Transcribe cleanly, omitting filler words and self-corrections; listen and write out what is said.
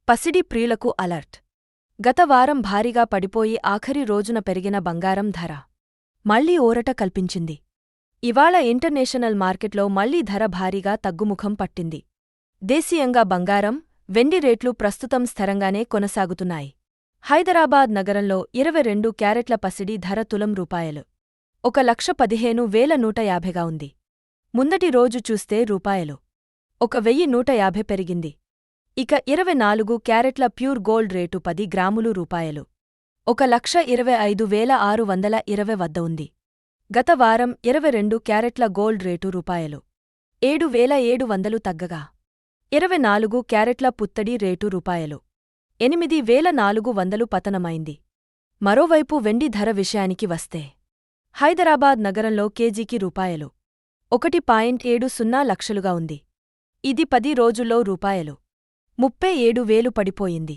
పసిడి ప్రియులకు అలర్ట్. గత వారం భారీగా పడిపోయి ఆఖరి రోజున పెరిగిన బంగారం ధర మళ్లీ ఊరట కల్పించింది. ఇవాళ ఇంటర్నేషనల్ మార్కెట్లో మళ్లీ ధర భారీగా తగ్గుముఖం పట్టింది. దేశీయంగా బంగారం, వెండి రేట్లు ప్రస్తుతం స్థిరంగానే కొనసాగుతున్నాయి. హైదరాబాద్ నగరంలో 22 క్యారెట్ల పసిడి ధర తులం రూపాయలు 1,15,150గా ఉంది. ముందటి రోజు చూస్తే రూపాయలు 1,150 పెరిగింది. ఇక 24 క్యారెట్ల ప్యూర్ గోల్డ్ రేటు 10 గ్రాములు రూపాయలు 1,25,620 వద్ద ఉంది. గత వారం 22 క్యారెట్ల గోల్డ్ రేటు రూపాయలు 7,700 తగ్గగా 24 క్యారెట్ల పుత్తడి రేటు రూపాయలు 8,400 పతనమైంది. మరోవైపు వెండి ధర విషయానికి వస్తే హైదరాబాద్ నగరంలో కేజీకి రూపాయలు 1.70 లక్షలుగా ఉంది. ఇది 10 రోజుల్లో రూపాయలు 37,000 పడిపోయింది.